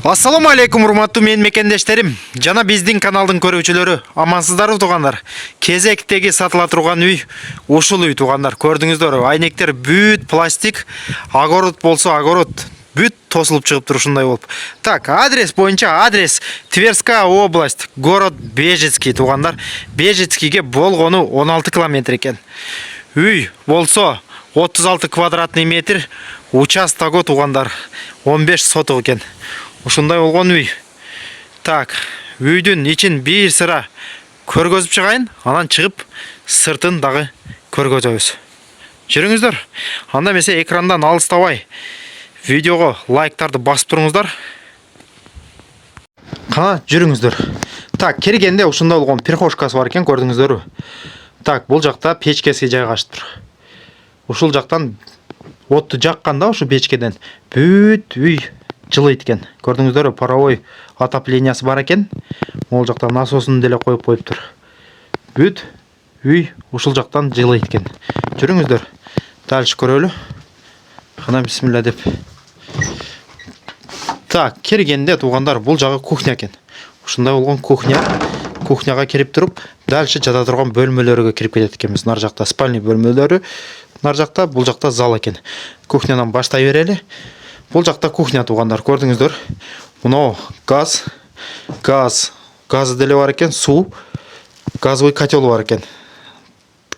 Ассаламу алейкум, урматтуу менин мекендештерим. Жана биздин каналдын көрүүчүлөрү, амансыздарбы туугандар? Кезектеги сатыла турган үй, ушул үй туугандар. Көрдүңүздөр, айнектер бүт пластик, огород болсо огород бүт тосулуп чыгып тур ушундай болуп. Так, адрес боюнча адрес Тверская область, город Бежецкий туугандар. Бежецкийге болгону 16 километр экен. Үй болсо 36 квадратный метр, участогы туугандар 15 соток экен. Ушундай болгон үй. Так, үйдүн ичин бир сыра көргөзүп чыгайын, анан чыгып сыртын дагы көргөзөбүз. Жүрүңүздөр. Анда эмесе экрандан алыстабай видеого лайктарды басып туруңуздар. Кана, жүрүңүздөр. Так, киргенде ушундай болгон прихожкасы бар экен, көрдүңүздөрбү? Так, бул жакта печкеси жайгашыптыр. Ушул жактан отту жакканда ушу печкеден бүт үй жылыйт экен. Көрдүңүздөр, паровой отоплениясы бар экен. Ол жакта насосун деле коюп коюптур. Бүт үй ушул жактан жылыйт экен. Жүрүңүздөр. Дальше көрөлү. Кана бисмилла деп. Так, киргенде туугандар, бул жагы кухня экен. Ушундай болгон кухня. Кухняга кирип туруп, дальше жата турган бөлмөлөргө кирип кетет экенбиз. Нар жакта спальный бөлмөлөрү, нар жакта, бул жакта зал экен. Кухнядан баштай берели. Бул жакта кухня туугандар, көрдүңүздөр. Мына газ деле бар экен, суу, газовый котел бар экен.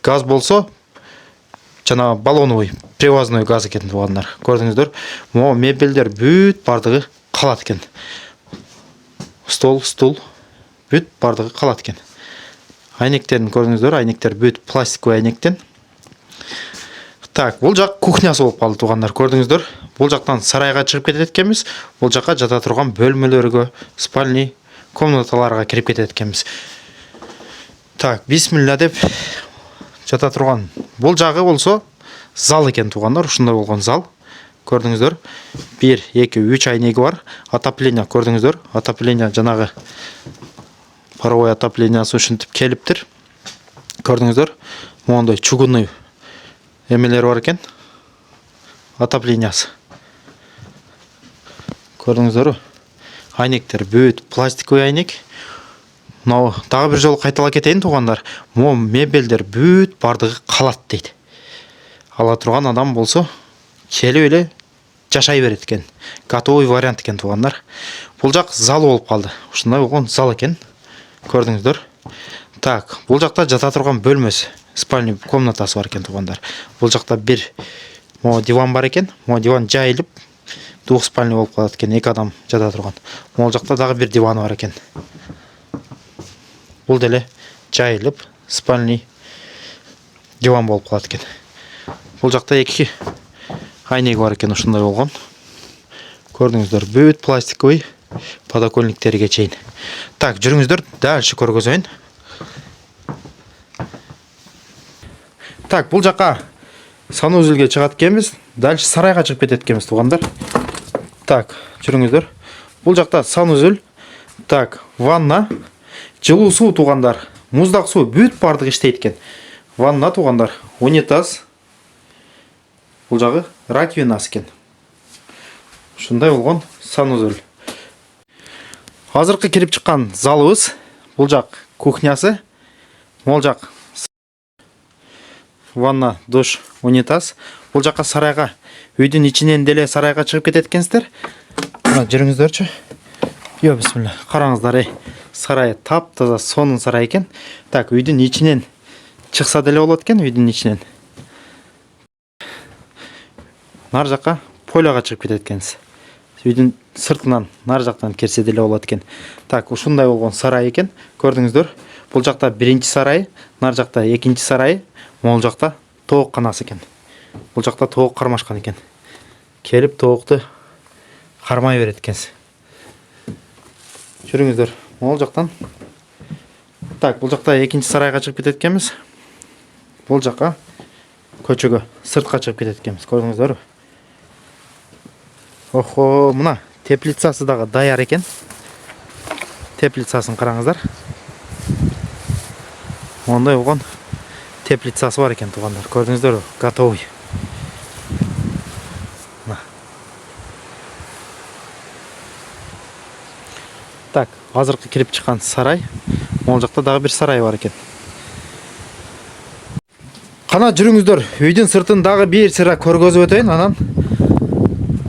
Газ болсо жана баллоновый, привозной газ экен туугандар. Көрдүңүздөр. Мына мебелдер бүт бардыгы калат экен. Стол, бүт бардыгы калат экен. Айнектерин көрдүңүздөр, айнектер бүт пластиковый айнектен. Так, бул жак кухнясы болуп калды туугандар, көрдүңүздөр. Бул жактан сарайга чыгып кетет экенбиз. Бул жакка жата турган бөлмөлөргө, спальный комнаталарга кирип кетет экенбиз. Так, бисмилла деп жата турган. Бул жагы болсо зал экен туугандар, ушундай болгон зал. Көрдүңүздөр. 1, 2, 3 айнеги бар. Отопление көрдүңүздөр. Отопление жанагы паровой отоплениясы ушинтип келиптир. Көрдүңүздөр. Мондой чугунный эмелер бар экен. Отоплениясы. Көрдүңүздөр. Айнектер бүт пластиковый айнек. Мына дагы бир жолу кайталап кетейин туугандар. Могу мебелдер бүт бардыгы калат дейт. Ала турган адам болсо келип эле жашай берет экен. Готовый вариант экен туугандар. Бул жак зал болуп калды. Ушундай болгон зал экен. Көрдүңүздөр. Так, бул жакта жата турган бөлмөсү, спальный комнатасы бар экен туугандар. Бул жакта бир могу диван бар экен. Могу диван жайылып двухспальный болуп калат экен, 2 адам жата турган. Могу жакта дагы бир диван бар экен. Бул деле жайылып спальный диван болуп калат экен. Бул жакта 2 айнек бар экен, ушундай болгон. Көрдүңүздөр, бүт пластиковый подоконниктерге чейин. Так, жүрүңүздөр, дальше көргөзөйүн. Так, бул жакка санузелге чыгат экенбиз. Дальше сарайга чыгып кетет экенбиз туугандар. Так, жүрүңүздөр. Бул жакта санузел. Так, ванна, жылуу суу туугандар. Муздак суу бүт бардыгы иштейт экен. Ванна туугандар, унитаз. Бул жагы раковинасы экен. Ушундай болгон санузел. Азыркы кирип чыккан залыбыз. Бул жак кухнясы. Мол жак ванна, душ, унитаз. Бул жакка сарайга, үйдүн ичинен деле сарайга чыгып кетет экенсиздер. Мына жүрүңүздөрчү. Йо, бисмилла. Караңыздар, сарай таптаза сонун сарай экен. Так, үйдүн ичинен чыкса деле болот экен, үйдүн ичинен. Нар жакка поляга чыгып кетет экенсиз. Үйдүн сыртынан нар жактан кирсе деле болот экен. Так, ушундай болгон сарай экен. Көрдүңүздөр. Бул жакта биринчи сарай, нар жакта экинчи сарай, могул жакта тоок канасы экен. Бул жакта тоок кармашкан экен. Келип тоокту кармай берет экенсиз. Жүрүңүздөр. Могул жактан. Так, бул жакта экинчи сарайга чыгып кетет экенбиз. Бул жакка көчөгө, сыртка чыгып кетет экенбиз. Көрдүңүздөрбү? Охо, мына теплицасы дагы даяр экен. Теплицасын караңыздар. Мондай болгон теплицасы бар экен туугандар. Көрдүңүздөрбү? Готовый. азыркы кирип чыккан сарай. Могул жакта дагы бир сарай бар экен. Кана жүрүңүздөр. Үйдүн сыртын дагы бир сыра көргөзүп өтөйүн, анан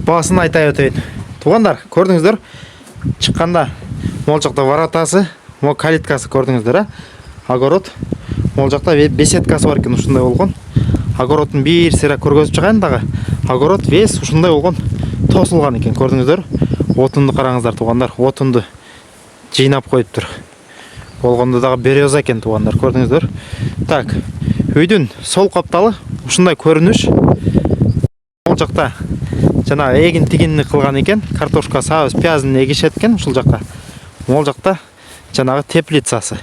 баасын айтай өтөйүн. Туугандар, көрдүңүздөр? Чыкканда могул жакта воротасы, могул калиткасы көрдүңүздөр, а? Огород. Могул жакта беседкасы бар экен, ушундай болгон. Огородун бир сыра көргөзүп чыгайын дагы. Огород вес ушундай болгон, тосулган экен, көрдүңүздөр? Отунду караңыздар, туугандар. Отунду жыйнап коюптур. Болгондо дагы береза экен, туугандар, көрдүңүздөр? Так, үйдүн сол капталы ушундай көрүнүш. Могул жакта жана эгин тигинни кылган экен. Картошка, сабыз, пиязын эгишет экен ушул жакка. Могул жакта жанагы теплицасы.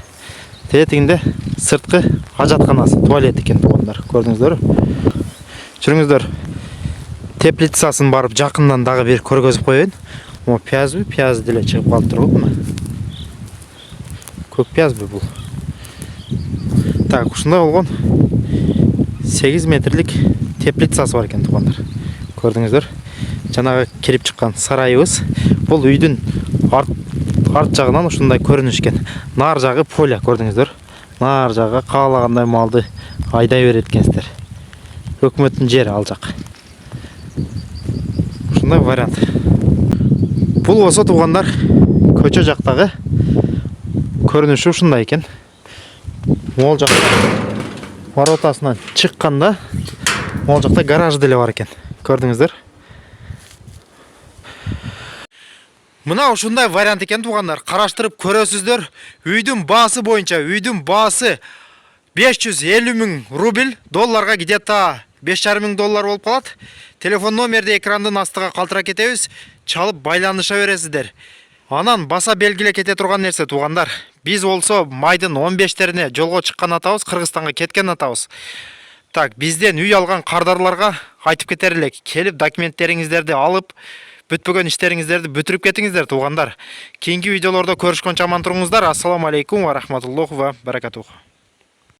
Тетигинде сырткы ажатканасы, туалет экен, туугандар, көрдүңүздөр? Жүрүңүздөр. Теплицасын барып жакындан дагы бир көргөзүп коеюн. Мо пиязбы? Пияз деле чыгып калыптыр го мына. Көк пиязбы бул? Так, ушундай болгон 8 метрлик теплицасы бар экен, туугандар. Көрдүңүздөр? Жанагы кирип чыккан сарайыбыз. Бул үйдүн арт жагынан ушундай көрүнүш экен. Нар жагы поля, көрдүңүздөр? Нар жагы каалагандай малды айдай берет экенсиздер. Өкмөттүн жери ал жак. Ушундай вариант. Бул болсо, туугандар, көчө жактагы көрүнүшү ушундай экен. Могул жакта воротасынан чыкканда могул жакта гараж деле бар экен. Көрдүңүздөр? Мына ушундай вариант экен, туугандар. Караштырып көрөсүздөр. Үйдүн баасы боюнча, үйдүн баасы 550 000 рубль, долларга где-то 5,5 мың доллар болуп калат. Телефон номерди экрандын астыга калтыра кетебиз. Чалып байланыша бересиздер. Анан баса белгиле кете турган нерсе, туугандар. Биз болсо майдын 15-терине жолго чыккан атабыз, Кыргызстанга кеткен атабыз. Так, бизден үй алган кардарларга айтып кетер элек, келип документтериңиздерди алып, бүтпөгөн иштериңиздерди бүтүрүп кетиңиздер, туугандар. Кийинки видеолордо көрүшкөнчө аман туруңуздар. Ассаламу алейкум ва рахматуллохи ва баракатуху.